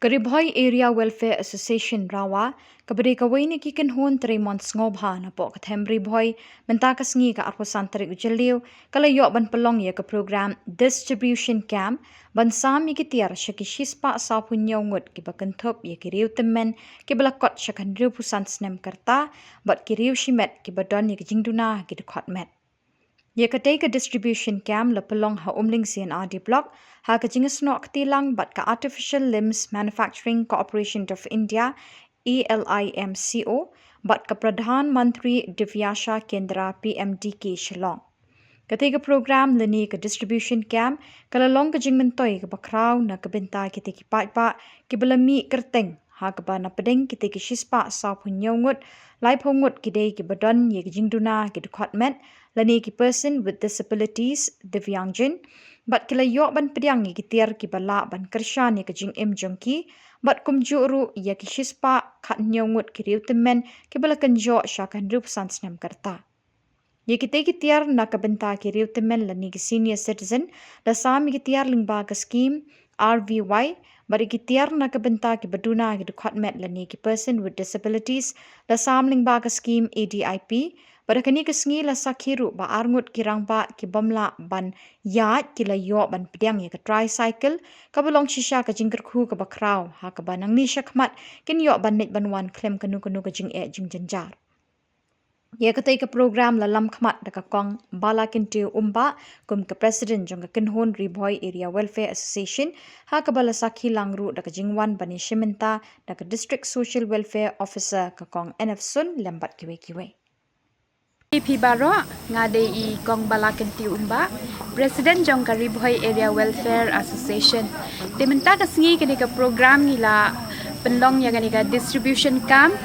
Karibhoy Area Welfare Association Rawa, kabari kawai ni kikan hon 3 months ngobha na po kathembri boy, mentakas ngi ka arwasan tarik ujaliw, kalayok ban pelong ya ka program Distribution Camp, ban sam ikitiar syakishispa sa punyaw ngut kibakanthop ya ki Riew Tymmen, kibalakot syakan Riew pusan snem karta, bat ki Riew shimet kibadon ya ki Duna ki Dkhot met. Ya katai ka distribution camp la pelong ha umling CNRD block ha ka jingasnok tilang bat ka Artificial Limbs Manufacturing Corporation of India ELIMCO bat ka Pradhan Mantri Divyasha Kendra PMDK Shillong. Katai ka program lani ka distribution camp kalalong ka jingmentoy ka bakraw na kabenta kita ki patpa ki balami kerteng ha ka ba na pedeng kita ki shispa sa punyongut lai phongut kidai ki badon ye ki jingduna ki Dkhot met lani ki person with disabilities Divyangjan bat kila yok ban pediang ye ki tiar ki bala ban kershan ye ki jing jongki bat kumjuru ye ki shispa khat nyongut ki Riew Tymmen ki bala kanjo syakan Riew sansnem karta. Ye kita tiar na kabenta ki Riew Tymmen lani ki senior citizen la sam ki tiar lingba ka scheme RVY bari ki tiar na kabenta ki baduna ki Dkhot met lani ki person with disabilities la sam lingba ka scheme ADIP bari kani ka sngi la sakhiru ba arngut ki rangba ki bamla ban ya ki la yo ban pediang ye ka tricycle ka belong shisha ka jingkerkhu ka bakraw ha ka banang ni syakmat kin yo ban net ban wan klem kanu ka jing jing janjar. Ye katai ka program la lam khmat da ka kong bala kintiu umba kum ka president jong ka kinhon Ribhoy Area Welfare Association ha ka bala sakhi langru da ka jingwan bani shimenta da ka district social welfare officer ka kong NF Sun lembat kiwe. Pibaro ngade I kong bala kintiu umba president jong ka Ribhoy Area Welfare Association dimenta ka singi kini ka program nila penlong ya kani ka distribution camp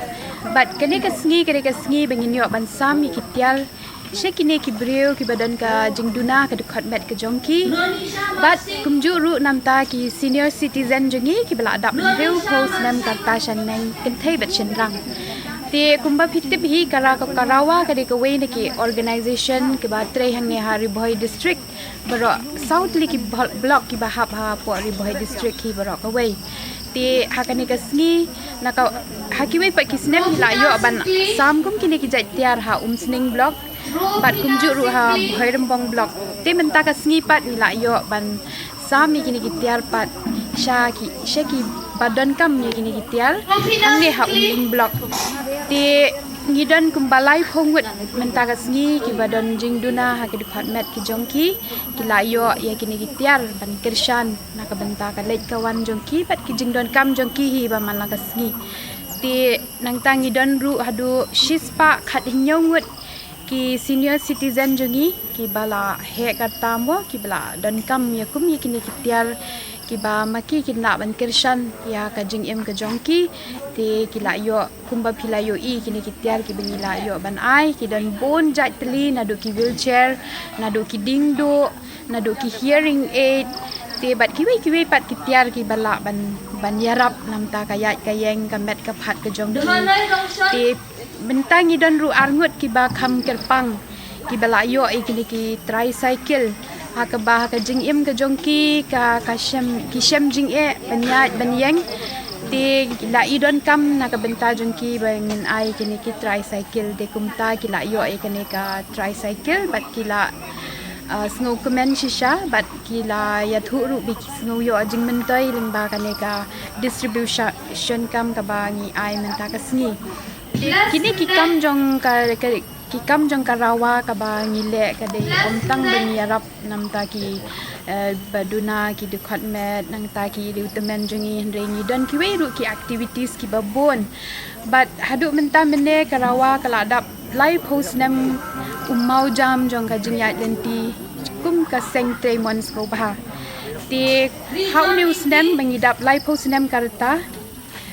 but kani ka singi bangin yo ban sam mi kitial shekine ki Riew ki badan ka jingduna ka Dkhot met ka jongki but kumjuru namta ki senior citizen jongi ki bala adap Riew post nam karta shan nang kinthai bat shenrang ti kumba pitip hi kara ka Rawa ka de ka way ki organization ki ba tre hang ne ha Ribhoy district baro south li ki block ki ba ha po Ribhoy district ki baro ka way ti hakani ka sngi na ka hakiwe pa kisnem hila yo ban sam kum kini ki jai tiar ha sning block bat kum juru ha bhoirambong block ti menta ka sngi pat hila yo ban sam ni kini ki tiar pat shaki badan kam ni kini ki tiar ange ha block ti ngidon kumbalai phongut menta ka sngi ki badan jingduna ha ki Dkhot met ki jongki ki layo ya kini ki tiar ban kershan na ka benta ka lek kawan jongki pat ki jingdon kam jongki hi ba man la ka sngi ti nang tangi don ru hadu shispa khat hinyongut ki senior citizen jongi ki bala he karta mo ki bala don kam ya kum ye kini ki tiar ki ba maki ki na ban kershan ya ka jing ka jongki ti ki la yo kumba phila yo I kini ki tiar ki bengila yo ban ai ki don bon jat tli na do ki wheelchair na do ki dingdo na do ki hearing aid ti bat kiwe pat ki tiar ki bala ban yarap namta kayat kayeng ka met ka phat ka jongki ti bentangi don ru arngut ki ba kham kerpang ki bala yo I kini ki tricycle ha ka ba ka jing ka jongki ka shem jing banyat banyeng ti la idon kam na ka benta jongki bangin ai kini ki tricycle de kumta ki la yo kini ka tricycle bat ki la snow comment shisha bat ki la ya thuru bi snow yo jing mentai lingba kani ka distribution kam ka ba ngi ai menta ka sngi kini ki kam jong ka Rawa ka ba ngile ka de omtang Jingiarap namta ki baduna ki Dkhot met nangta ki Riew Tymmen jongi rengi don ki weru ki activities ki babon but hadu menta mene ka Rawa kala adap live host nam umau jam jong ka jingyat lenti kum ka seng 3 months ko ba ti how news nam mangidap live host nam karta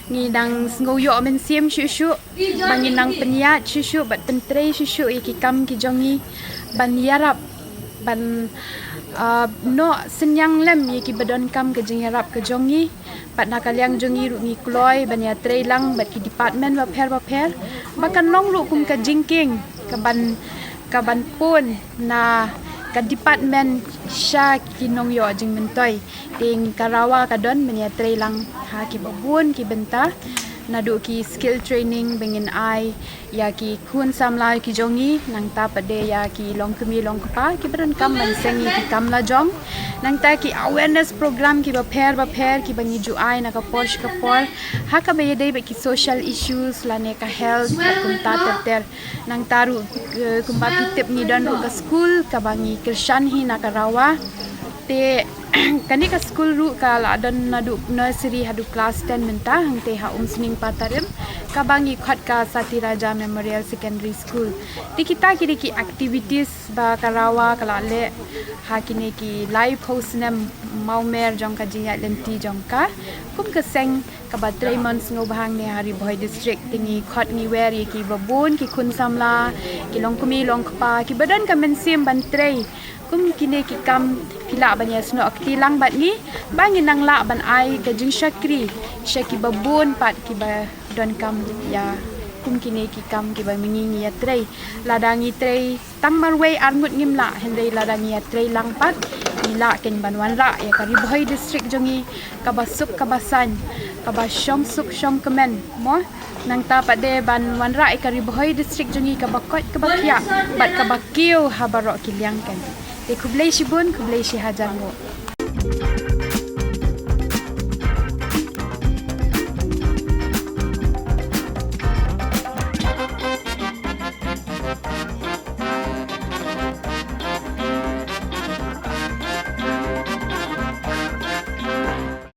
ngidang ngoyo men siem shushu banginang penyat shushu bat pentre shushu ki kam ki jongi ban yarap ban no senyang lem ki badon kam ke Jingiarap ke jongi pat nakaliang jongi ru ngi kloy ban ya tre lang bat ki department wa pher bakan long ru kum ka jingking ka ban pun na ka department sya kinong yo jing mentoy ting Karawa kadon menia lang ha ki babun ki benta nadu ki skill training bengin ai ya ki kun Samla ki jongi nang ta pade ya ki long kemi long kapa ki beron kam man sengi ki kam la jong nang ta ki awareness program ki ba pher ki bangi ju ai na ka por ha ka be dei be ki social issues la ne ka health ka kun ta ter nang taru kumba ki tip ni dan ka school ka bangi krishan hi na Karawa te kani ka school ru ka la dan nadu nursery hadu class 10 menta hang te ha sning patarim ka bangi khat ka Satiraja Memorial Secondary School ti kita kiri ki activities ba Karawa kala le ha kini ki live host nem maumer jong ka jiya lenti jong ka kum ka seng ka ba 3 months ngo bahang ne hari boy district tingi khat ni wer ki babun ki kun Samla ki longkumi longkpa ki badan ka mensim bantrei kum kini ki kam pila banya sno aktilang bat ni bangin nang la ban ai ka jing syakri syaki babun pat ki ba don kam ya kum kini ki kam ki ba mengingi ya trei ladangi trei tang marway arngut ngimla hendai ladangi ya trei lang pat ila ken banwan ra ya kari boy district jongi ka basuk ka basan ka ba syong suk syong kemen mo nang ta pade ban wanra kari boy district jongi ka bakot ka bakya bat ka bakio habaro kilyang ken te kublai shibun kublai shi hajar mo